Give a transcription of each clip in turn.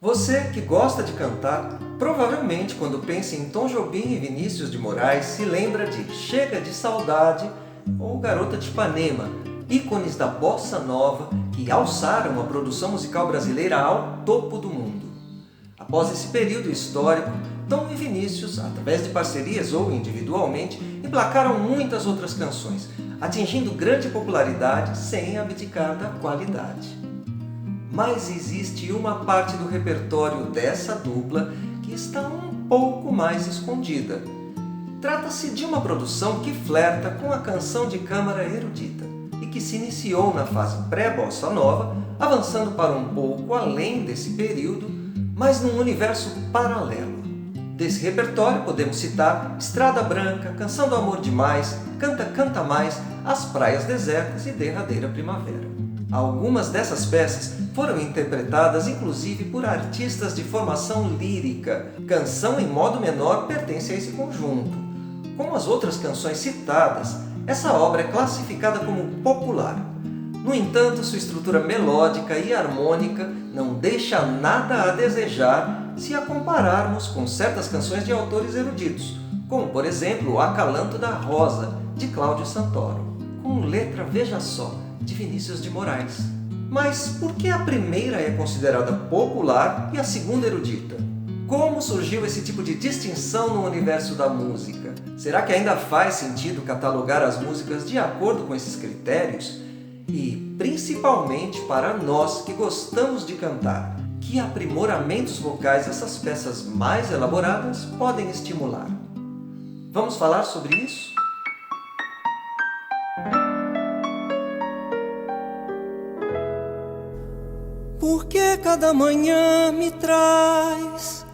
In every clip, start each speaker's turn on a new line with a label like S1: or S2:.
S1: Você que gosta de cantar, provavelmente quando pensa em Tom Jobim e Vinícius de Moraes se lembra de Chega de Saudade ou Garota de Ipanema, ícones da bossa nova que alçaram a produção musical brasileira ao topo do mundo. Após esse período histórico, Tom e Vinícius, através de parcerias ou individualmente, emplacaram muitas outras canções, atingindo grande popularidade sem abdicar da qualidade. Mas existe uma parte do repertório dessa dupla que está um pouco mais escondida. Trata-se de uma produção que flerta com a canção de câmara erudita e que se iniciou na fase pré-bossa nova, avançando para um pouco além desse período, mas num universo paralelo. Desse repertório podemos citar Estrada Branca, Canção do Amor Demais, Canta, Canta Mais, As Praias Desertas e Derradeira Primavera. Algumas dessas peças foram interpretadas inclusive por artistas de formação lírica. Canção em modo menor pertence a esse conjunto. Como as outras canções citadas, essa obra é classificada como popular. No entanto, sua estrutura melódica e harmônica não deixa nada a desejar se a compararmos com certas canções de autores eruditos, como por exemplo O Acalanto da Rosa, de Cláudio Santoro, com letra Veja Só, de Vinícius de Moraes. Mas por que a primeira é considerada popular e a segunda erudita? Como surgiu esse tipo de distinção no universo da música? Será que ainda faz sentido catalogar as músicas de acordo com esses critérios? E, principalmente para nós que gostamos de cantar, que aprimoramentos vocais essas peças mais elaboradas podem estimular? Vamos falar sobre isso?
S2: Porque cada manhã me traz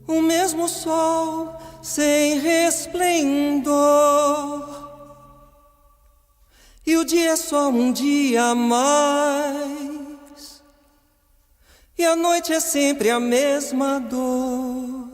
S2: o mesmo sol sem resplendor, e o dia é só um dia a mais, e a noite é sempre a mesma dor.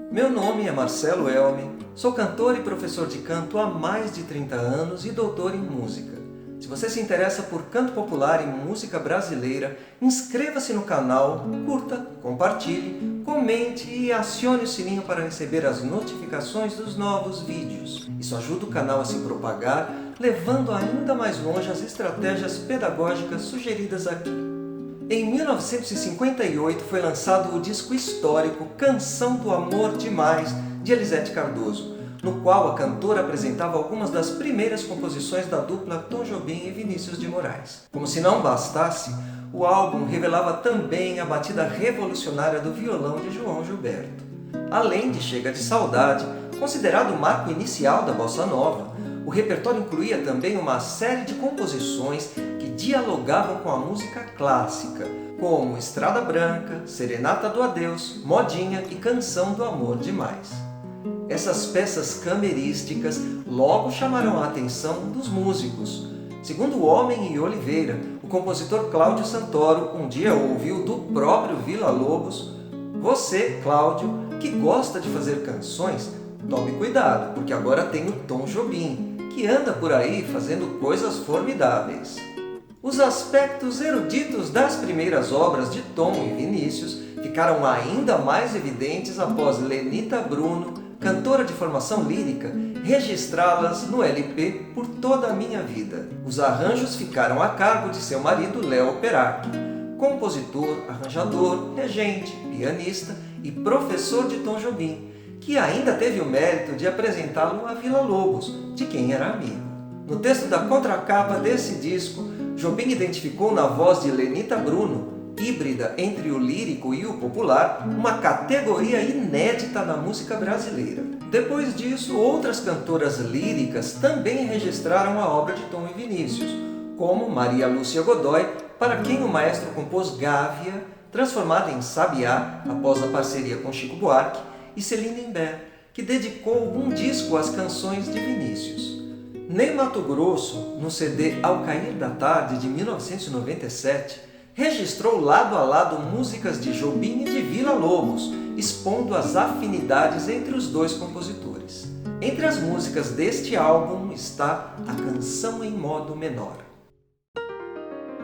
S1: Meu nome é Marcelo Elme, sou cantor e professor de canto há mais de 30 anos e doutor em música. Se você se interessa por canto popular e música brasileira, inscreva-se no canal, curta, compartilhe, comente e acione o sininho para receber as notificações dos novos vídeos. Isso ajuda o canal a se propagar, levando ainda mais longe as estratégias pedagógicas sugeridas aqui. Em 1958 foi lançado o disco histórico Canção do Amor Demais, de Elisete Cardoso, no qual a cantora apresentava algumas das primeiras composições da dupla Tom Jobim e Vinícius de Moraes. Como se não bastasse, o álbum revelava também a batida revolucionária do violão de João Gilberto. Além de Chega de Saudade, considerado o marco inicial da bossa nova, o repertório incluía também uma série de composições que dialogavam com a música clássica, como Estrada Branca, Serenata do Adeus, Modinha e Canção do Amor Demais. Essas peças camerísticas logo chamaram a atenção dos músicos. Segundo Homem e Oliveira, o compositor Cláudio Santoro um dia ouviu do próprio Villa-Lobos: "Você, Cláudio, que gosta de fazer canções, tome cuidado, porque agora tem o Tom Jobim, que anda por aí fazendo coisas formidáveis." Os aspectos eruditos das primeiras obras de Tom e Vinícius ficaram ainda mais evidentes após Lenita Bruno, cantora de formação lírica, registrá-las no LP Por Toda a Minha Vida. Os arranjos ficaram a cargo de seu marido Léo Peracchi, compositor, arranjador, regente, pianista e professor de Tom Jobim, que ainda teve o mérito de apresentá-lo a Villa-Lobos, de quem era amigo. No texto da contracapa desse disco, Jobim identificou na voz de Lenita Bruno, híbrida entre o lírico e o popular, uma categoria inédita na música brasileira. Depois disso, outras cantoras líricas também registraram a obra de Tom e Vinícius, como Maria Lúcia Godoy, para quem o maestro compôs Gávea, transformada em Sabiá após a parceria com Chico Buarque, e Celine Imbert, que dedicou um disco às canções de Vinícius. Ney Matogrosso, no CD Ao Cair da Tarde, de 1997, registrou lado a lado músicas de Jobim e de Villa-Lobos, expondo as afinidades entre os dois compositores. Entre as músicas deste álbum está a Canção em Modo Menor.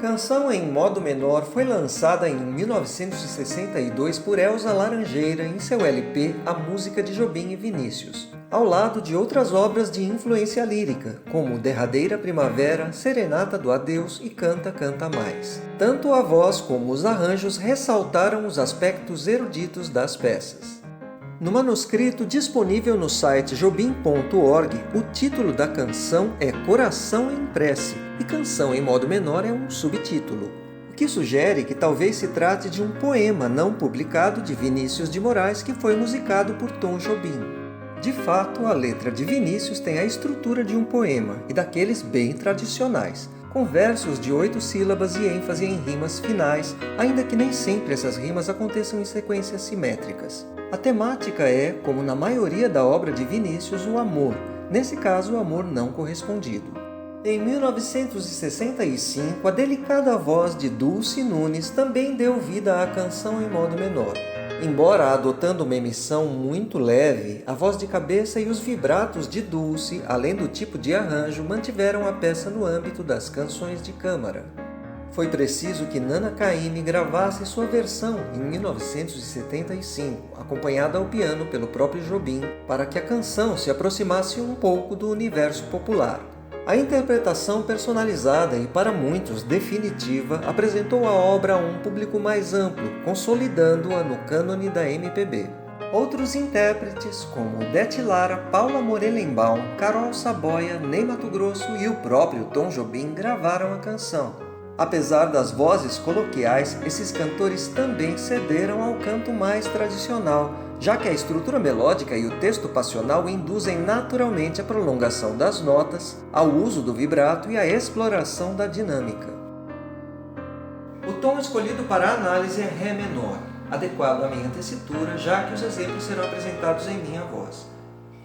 S1: Canção em Modo Menor foi lançada em 1962 por Elza Laranjeira em seu LP A Música de Jobim e Vinícius, ao lado de outras obras de influência lírica, como Derradeira Primavera, Serenata do Adeus e Canta, Canta Mais. Tanto a voz como os arranjos ressaltaram os aspectos eruditos das peças. No manuscrito disponível no site jobim.org, o título da canção é Coração em Prece e Canção em Modo Menor é um subtítulo, o que sugere que talvez se trate de um poema não publicado de Vinícius de Moraes que foi musicado por Tom Jobim. De fato, a letra de Vinícius tem a estrutura de um poema e daqueles bem tradicionais, com versos de 8 sílabas e ênfase em rimas finais, ainda que nem sempre essas rimas aconteçam em sequências simétricas. A temática é, como na maioria da obra de Vinícius, o amor, nesse caso o amor não correspondido. Em 1965, a delicada voz de Dulce Nunes também deu vida à canção em modo menor. Embora adotando uma emissão muito leve, a voz de cabeça e os vibratos de Dulce, além do tipo de arranjo, mantiveram a peça no âmbito das canções de câmara. Foi preciso que Nana Caymmi gravasse sua versão em 1975, acompanhada ao piano pelo próprio Jobim, para que a canção se aproximasse um pouco do universo popular. A interpretação personalizada e, para muitos, definitiva, apresentou a obra a um público mais amplo, consolidando-a no cânone da MPB. Outros intérpretes, como Odete Lara, Paula Morelenbaum, Carol Saboia, Ney Matogrosso e o próprio Tom Jobim gravaram a canção. Apesar das vozes coloquiais, esses cantores também cederam ao canto mais tradicional, já que a estrutura melódica e o texto passional induzem naturalmente a prolongação das notas, ao uso do vibrato e a exploração da dinâmica. O tom escolhido para a análise é Ré menor, adequado à minha tessitura, já que os exemplos serão apresentados em minha voz.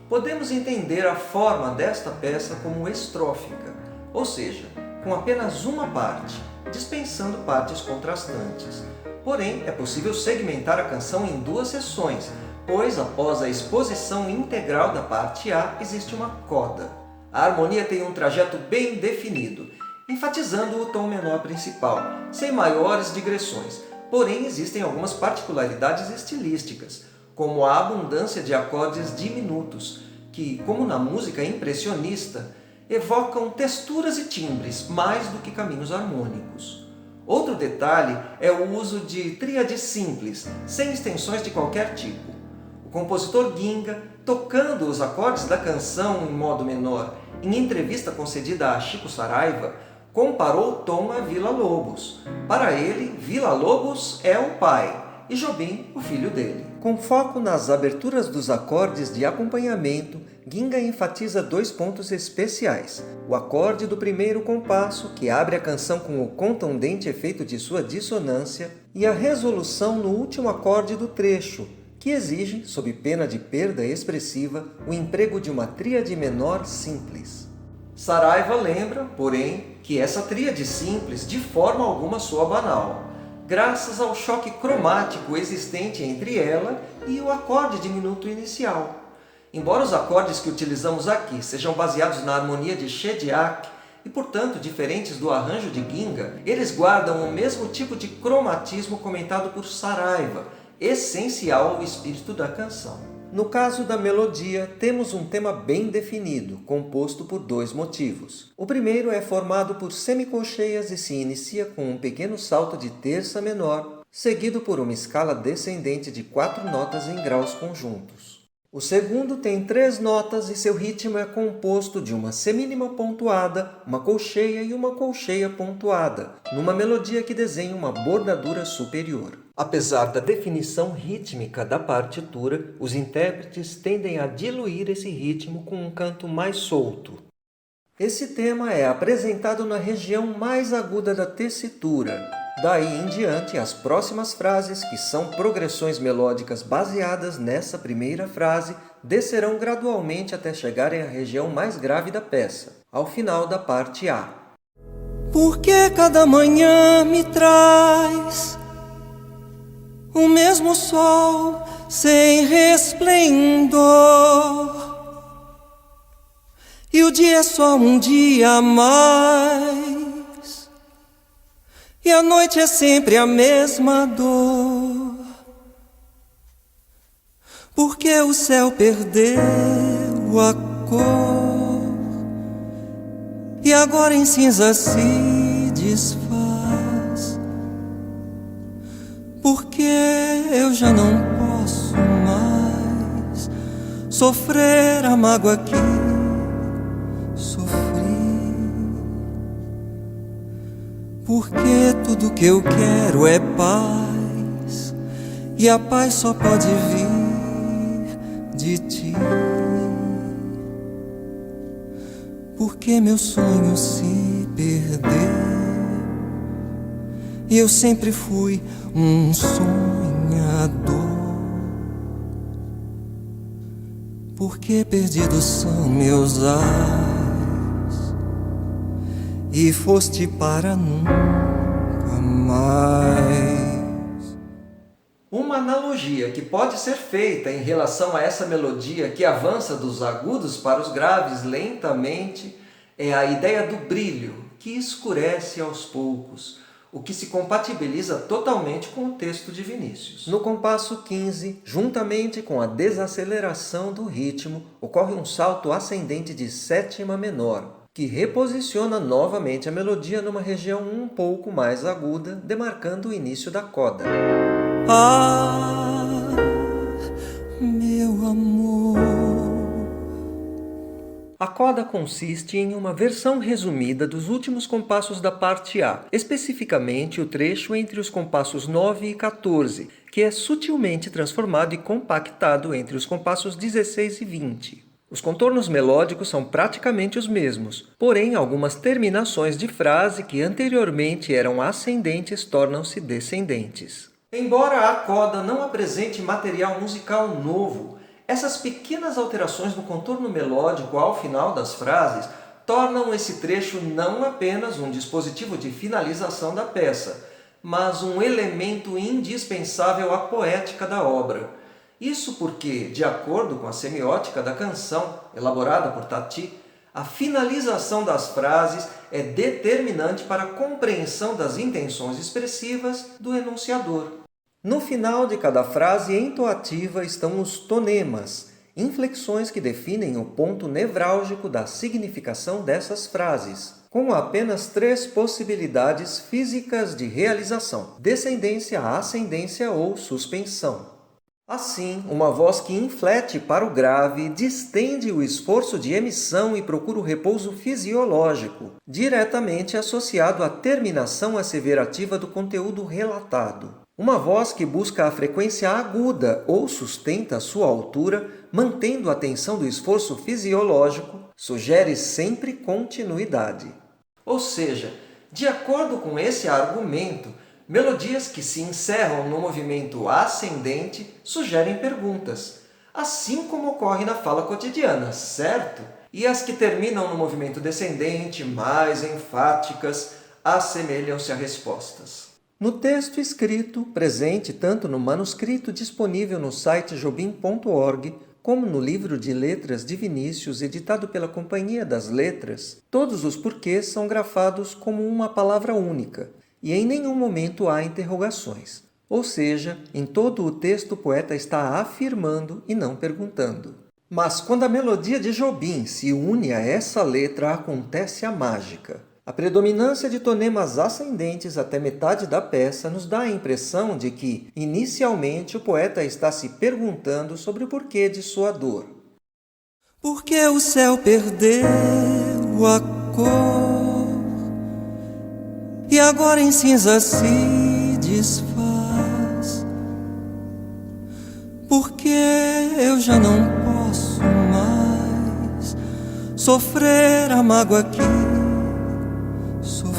S1: Podemos entender a forma desta peça como estrófica, ou seja, com apenas uma parte, dispensando partes contrastantes. Porém, é possível segmentar a canção em 2 seções, pois após a exposição integral da parte A, existe uma coda. A harmonia tem um trajeto bem definido, enfatizando o tom menor principal, sem maiores digressões. Porém, existem algumas particularidades estilísticas, como a abundância de acordes diminutos, que, como na música impressionista, evocam texturas e timbres mais do que caminhos harmônicos. Outro detalhe é o uso de tríades simples, sem extensões de qualquer tipo. O compositor Ginga, tocando os acordes da canção em modo menor, em entrevista concedida a Chico Saraiva, comparou Tom a Villa-Lobos. Para ele, Villa-Lobos é o pai e Jobim o filho dele. Com foco nas aberturas dos acordes de acompanhamento, Ginga enfatiza 2 pontos especiais. O acorde do primeiro compasso, que abre a canção com o contundente efeito de sua dissonância, e a resolução no último acorde do trecho, que exige, sob pena de perda expressiva, o emprego de uma tríade menor simples. Saraiva lembra, porém, que essa tríade simples de forma alguma soa banal, graças ao choque cromático existente entre ela e o acorde diminuto inicial. Embora os acordes que utilizamos aqui sejam baseados na harmonia de Shediac e, portanto, diferentes do arranjo de Ginga, eles guardam o mesmo tipo de cromatismo comentado por Saraiva, essencial ao espírito da canção. No caso da melodia, temos um tema bem definido, composto por 2 motivos. O primeiro é formado por semicolcheias e se inicia com um pequeno salto de terça menor, seguido por uma escala descendente de 4 notas em graus conjuntos. O segundo tem 3 notas e seu ritmo é composto de uma semínima pontuada, uma colcheia e uma colcheia pontuada, numa melodia que desenha uma bordadura superior. Apesar da definição rítmica da partitura, os intérpretes tendem a diluir esse ritmo com um canto mais solto. Esse tema é apresentado na região mais aguda da tessitura. Daí em diante, as próximas frases, que são progressões melódicas baseadas nessa primeira frase, descerão gradualmente até chegarem à região mais grave da peça, ao final da parte A.
S2: Porque cada manhã me traz o mesmo sol sem resplendor, e o dia é só um dia a mais e a noite é sempre a mesma dor. Porque o céu perdeu a cor e agora em cinza se desfaz. Porque eu já não posso mais sofrer a mágoa que sofri. Porque tudo que eu quero é paz, e a paz só pode vir de ti. Porque meu sonho se perdeu e eu sempre fui um sonhador. Porque perdidos são meus ais e foste para nunca mais.
S1: Uma analogia que pode ser feita em relação a essa melodia que avança dos agudos para os graves lentamente é a ideia do brilho, que escurece aos poucos, o que se compatibiliza totalmente com o texto de Vinícius. No compasso 15, juntamente com a desaceleração do ritmo, ocorre um salto ascendente de sétima menor, que reposiciona novamente a melodia numa região um pouco mais aguda, demarcando o início da coda.
S2: Ah, meu amor.
S1: A coda consiste em uma versão resumida dos últimos compassos da parte A, especificamente o trecho entre os compassos 9 e 14, que é sutilmente transformado e compactado entre os compassos 16 e 20. Os contornos melódicos são praticamente os mesmos, porém algumas terminações de frase que anteriormente eram ascendentes tornam-se descendentes. Embora a coda não apresente material musical novo, essas pequenas alterações no contorno melódico ao final das frases tornam esse trecho não apenas um dispositivo de finalização da peça, mas um elemento indispensável à poética da obra. Isso porque, de acordo com a semiótica da canção, elaborada por Tati, a finalização das frases é determinante para a compreensão das intenções expressivas do enunciador. No final de cada frase entoativa estão os tonemas, inflexões que definem o ponto nevrálgico da significação dessas frases, com apenas 3 possibilidades físicas de realização: descendência, ascendência ou suspensão. Assim, uma voz que inflete para o grave distende o esforço de emissão e procura o repouso fisiológico, diretamente associado à terminação asseverativa do conteúdo relatado. Uma voz que busca a frequência aguda ou sustenta a sua altura, mantendo a tensão do esforço fisiológico, sugere sempre continuidade. Ou seja, de acordo com esse argumento, melodias que se encerram no movimento ascendente sugerem perguntas, assim como ocorre na fala cotidiana, certo? E as que terminam no movimento descendente, mais enfáticas, assemelham-se a respostas. No texto escrito, presente tanto no manuscrito disponível no site jobim.org, como no livro de letras de Vinícius, editado pela Companhia das Letras, todos os porquês são grafados como uma palavra única, e em nenhum momento há interrogações. Ou seja, em todo o texto o poeta está afirmando e não perguntando. Mas quando a melodia de Jobim se une a essa letra, acontece a mágica. A predominância de tonemas ascendentes até metade da peça nos dá a impressão de que, inicialmente, o poeta está se perguntando sobre o porquê de sua dor.
S2: Porque o céu perdeu a cor e agora em cinza se desfaz. Porque eu já não posso mais sofrer a mágoa que sofri.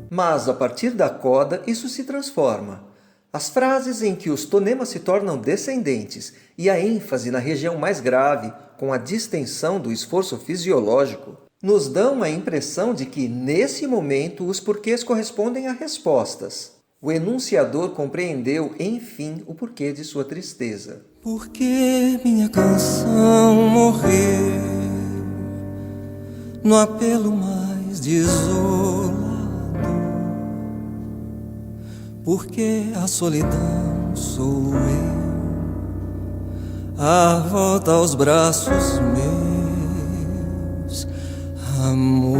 S1: Mas, a partir da coda, isso se transforma. As frases em que os tonemas se tornam descendentes e a ênfase na região mais grave, com a distensão do esforço fisiológico, nos dão a impressão de que, nesse momento, os porquês correspondem a respostas. O enunciador compreendeu, enfim, o porquê de sua tristeza.
S2: Porque minha canção morreu no apelo mais desolado. porque a solidão sou eu, a volta aos braços meus, amor.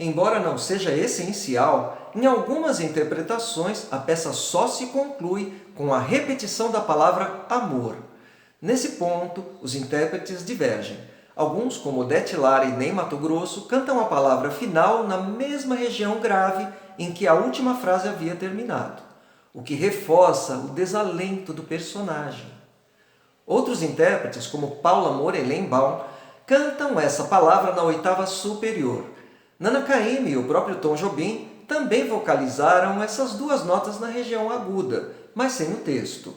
S1: Embora não seja essencial, em algumas interpretações a peça só se conclui com a repetição da palavra amor. Nesse ponto, os intérpretes divergem. Alguns, como Odete Lara e Ney Matogrosso, cantam a palavra final na mesma região grave em que a última frase havia terminado, o que reforça o desalento do personagem. Outros intérpretes, como Paula Morelenbaum, cantam essa palavra na oitava superior. Nana Caymmi e o próprio Tom Jobim também vocalizaram essas duas notas na região aguda, mas sem o texto.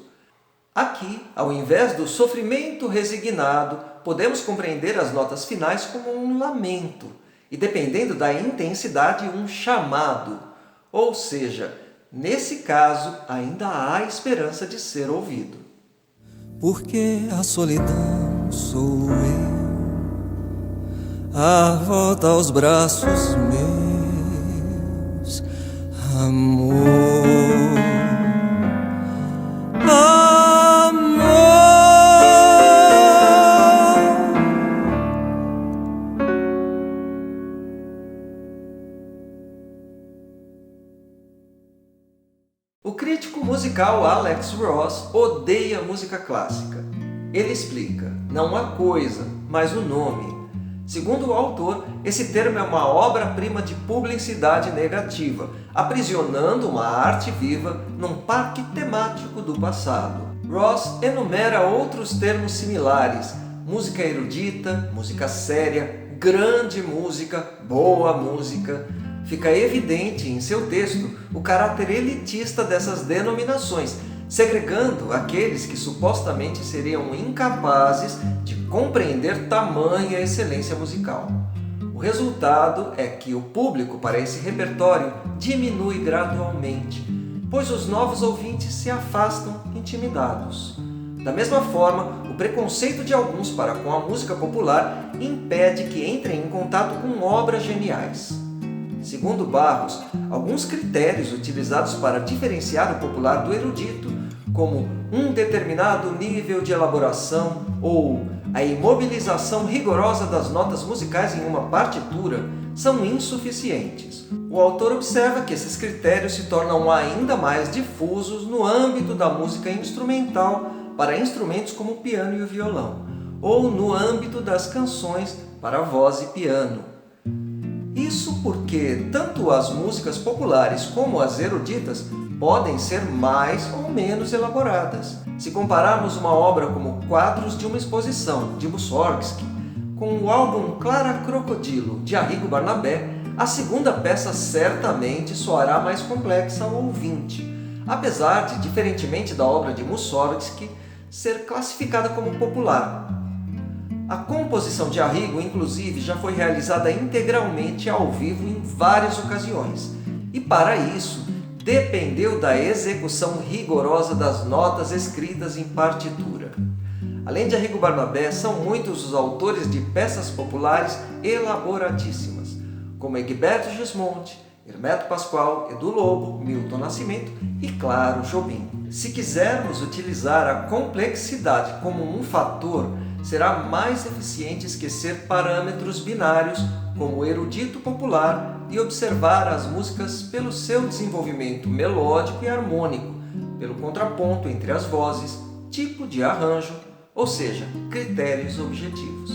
S1: Aqui, ao invés do sofrimento resignado, podemos compreender as notas finais como um lamento e, dependendo da intensidade, um chamado. Ou seja, nesse caso, ainda há esperança de ser ouvido.
S2: Porque a solidão sou eu, a volta aos braços meus, amor.
S1: O crítico musical Alex Ross odeia música clássica. Ele explica: não há coisa, mas o nome. Segundo o autor, esse termo é uma obra-prima de publicidade negativa, aprisionando uma arte viva num parque temático do passado. Ross enumera outros termos similares: música erudita, música séria, grande música, boa música. Fica evidente em seu texto o caráter elitista dessas denominações, segregando aqueles que supostamente seriam incapazes de compreender tamanha excelência musical. O resultado é que o público para esse repertório diminui gradualmente, pois os novos ouvintes se afastam intimidados. Da mesma forma, o preconceito de alguns para com a música popular impede que entrem em contato com obras geniais. Segundo Barros, alguns critérios utilizados para diferenciar o popular do erudito, como um determinado nível de elaboração ou a imobilização rigorosa das notas musicais em uma partitura, são insuficientes. O autor observa que esses critérios se tornam ainda mais difusos no âmbito da música instrumental para instrumentos como o piano e o violão, ou no âmbito das canções para voz e piano. Isso porque tanto as músicas populares como as eruditas podem ser mais ou menos elaboradas. Se compararmos uma obra como Quadros de uma Exposição, de Mussorgsky, com o álbum Clara Crocodilo, de Arrigo Barnabé, a segunda peça certamente soará mais complexa ao ouvinte, apesar de, diferentemente da obra de Mussorgsky, ser classificada como popular. A composição de Arrigo, inclusive, já foi realizada integralmente ao vivo em várias ocasiões, e para isso dependeu da execução rigorosa das notas escritas em partitura. Além de Arrigo Barnabé, são muitos os autores de peças populares elaboradíssimas, como Egberto Gismonti, Hermeto Pascoal, Edu Lobo, Milton Nascimento e, claro, Jobim. Se quisermos utilizar a complexidade como um fator, será mais eficiente esquecer parâmetros binários como o erudito popular e observar as músicas pelo seu desenvolvimento melódico e harmônico, pelo contraponto entre as vozes, tipo de arranjo, ou seja, critérios objetivos.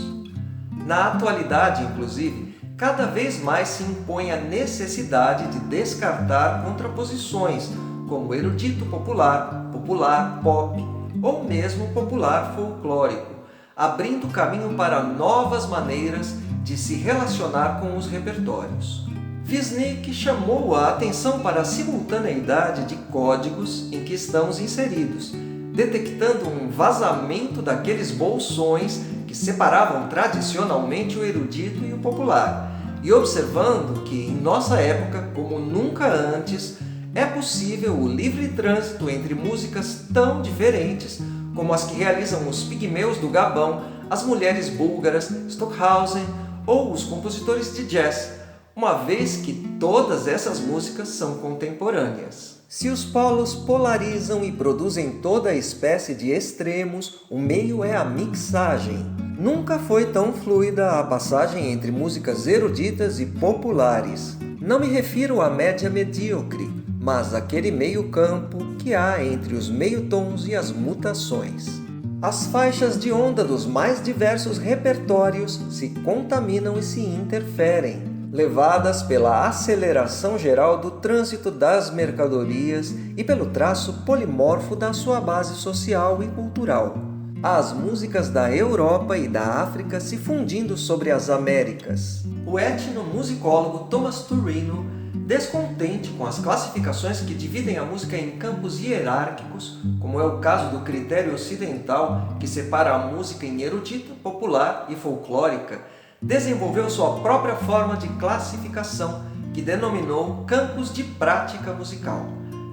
S1: Na atualidade, inclusive, cada vez mais se impõe a necessidade de descartar contraposições como erudito popular, popular pop ou mesmo popular folclórico, abrindo caminho para novas maneiras de se relacionar com os repertórios. Wisnik chamou a atenção para a simultaneidade de códigos em que estamos inseridos, detectando um vazamento daqueles bolsões que separavam tradicionalmente o erudito e o popular, e observando que, em nossa época, como nunca antes, é possível o livre trânsito entre músicas tão diferentes como as que realizam os pigmeus do Gabão, as mulheres búlgaras, Stockhausen ou os compositores de jazz, uma vez que todas essas músicas são contemporâneas. Se os polos polarizam e produzem toda espécie de extremos, o meio é a mixagem. Nunca foi tão fluida a passagem entre músicas eruditas e populares. Não me refiro à média medíocre, mas àquele meio campo que há entre os meio-tons e as mutações. As faixas de onda dos mais diversos repertórios se contaminam e se interferem, levadas pela aceleração geral do trânsito das mercadorias e pelo traço polimorfo da sua base social e cultural. As músicas da Europa e da África se fundindo sobre as Américas. O etnomusicólogo Thomas Turino, descontente com as classificações que dividem a música em campos hierárquicos, como é o caso do critério ocidental que separa a música em erudita, popular e folclórica, desenvolveu sua própria forma de classificação, que denominou campos de prática musical.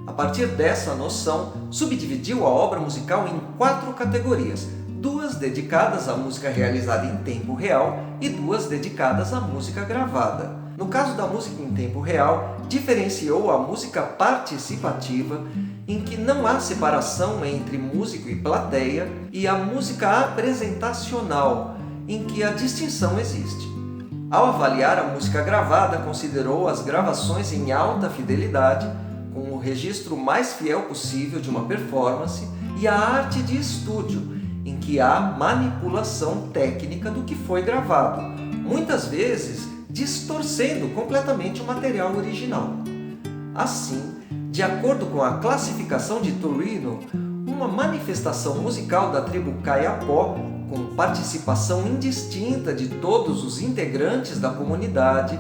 S1: A partir dessa noção, subdividiu a obra musical em 4 categorias, 2 dedicadas à música realizada em tempo real e 2 dedicadas à música gravada. No caso da música em tempo real, diferenciou a música participativa, em que não há separação entre músico e plateia, e a música apresentacional, em que a distinção existe. Ao avaliar a música gravada, considerou as gravações em alta fidelidade, com o registro mais fiel possível de uma performance, e a arte de estúdio, em que há manipulação técnica do que foi gravado, muitas vezes distorcendo completamente o material original. Assim, de acordo com a classificação de Turino, uma manifestação musical da tribo Kayapó, com participação indistinta de todos os integrantes da comunidade,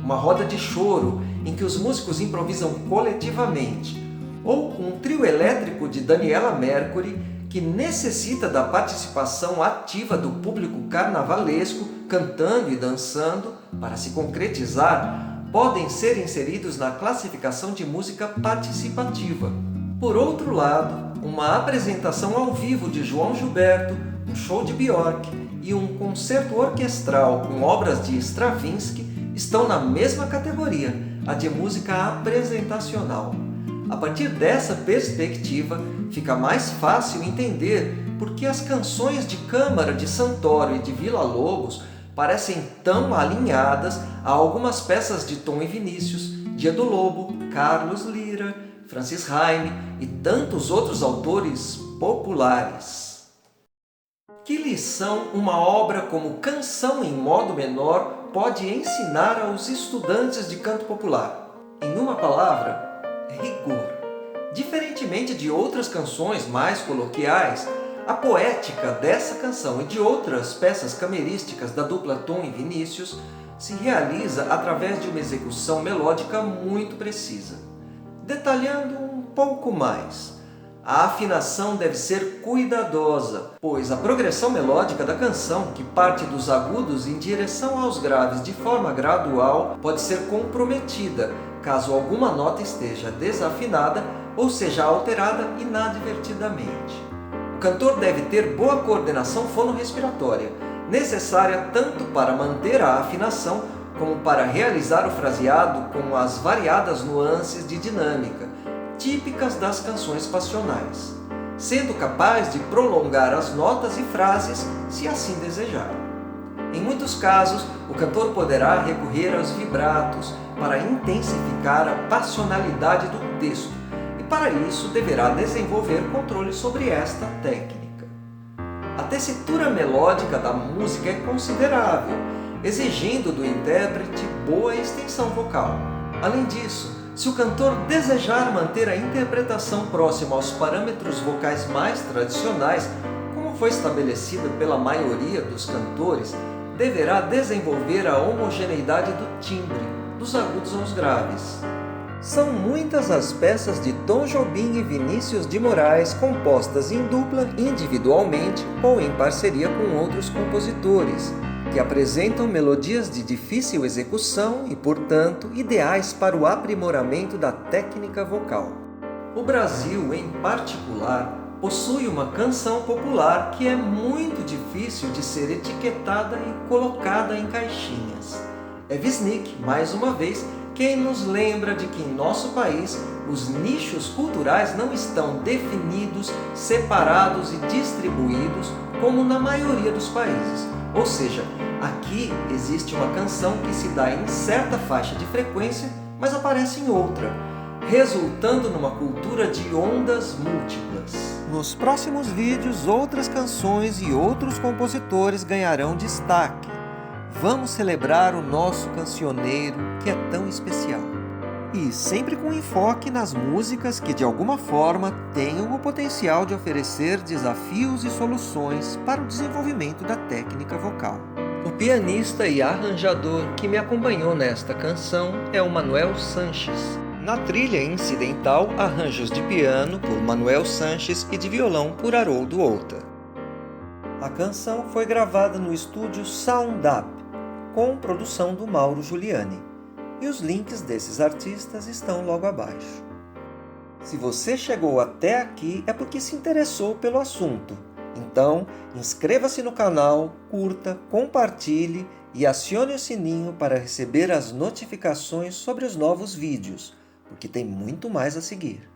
S1: uma roda de choro em que os músicos improvisam coletivamente, ou um trio elétrico de Daniela Mercury, que necessita da participação ativa do público carnavalesco, cantando e dançando, para se concretizar, podem ser inseridos na classificação de música participativa. Por outro lado, uma apresentação ao vivo de João Gilberto, um show de Björk e um concerto orquestral com obras de Stravinsky estão na mesma categoria, a de música apresentacional. A partir dessa perspectiva, fica mais fácil entender por que as canções de câmara de Santoro e de Villa-Lobos parecem tão alinhadas a algumas peças de Tom e Vinícius, de Edu Lobo, Carlos Lyra, Francis Haime e tantos outros autores populares. Que lição uma obra como Canção em Modo Menor pode ensinar aos estudantes de canto popular? Em uma palavra, rigor. Diferentemente de outras canções mais coloquiais, a poética dessa canção e de outras peças camerísticas da dupla Tom e Vinícius se realiza através de uma execução melódica muito precisa. Detalhando um pouco mais, a afinação deve ser cuidadosa, pois a progressão melódica da canção, que parte dos agudos em direção aos graves de forma gradual, pode ser comprometida caso alguma nota esteja desafinada ou seja alterada inadvertidamente. O cantor deve ter boa coordenação fonorrespiratória, necessária tanto para manter a afinação como para realizar o fraseado com as variadas nuances de dinâmica, típicas das canções passionais, sendo capaz de prolongar as notas e frases se assim desejar. Em muitos casos, o cantor poderá recorrer aos vibratos para intensificar a passionalidade do texto, e para isso deverá desenvolver controle sobre esta técnica. A tessitura melódica da música é considerável, exigindo do intérprete boa extensão vocal. Além disso, se o cantor desejar manter a interpretação próxima aos parâmetros vocais mais tradicionais, como foi estabelecido pela maioria dos cantores, deverá desenvolver a homogeneidade do timbre, dos agudos aos graves. São muitas as peças de Tom Jobim e Vinícius de Moraes compostas em dupla, individualmente ou em parceria com outros compositores, que apresentam melodias de difícil execução e, portanto, ideais para o aprimoramento da técnica vocal. O Brasil, em particular, possui uma canção popular que é muito difícil de ser etiquetada e colocada em caixinhas. É Wisnik, mais uma vez, quem nos lembra de que em nosso país os nichos culturais não estão definidos, separados e distribuídos como na maioria dos países. Ou seja, aqui existe uma canção que se dá em certa faixa de frequência, mas aparece em outra, resultando numa cultura de ondas múltiplas. Nos próximos vídeos, outras canções e outros compositores ganharão destaque. Vamos celebrar o nosso cancioneiro, que é tão especial. E sempre com enfoque nas músicas que, de alguma forma, tenham o potencial de oferecer desafios e soluções para o desenvolvimento da técnica vocal. O pianista e arranjador que me acompanhou nesta canção é o Manuel Sanches. Na trilha incidental, arranjos de piano por Manuel Sanches e de violão por Haroldo Outa. A canção foi gravada no estúdio Sound Up, com produção do Mauro Giuliani, e os links desses artistas estão logo abaixo. Se você chegou até aqui é porque se interessou pelo assunto, então inscreva-se no canal, curta, compartilhe e acione o sininho para receber as notificações sobre os novos vídeos, porque tem muito mais a seguir.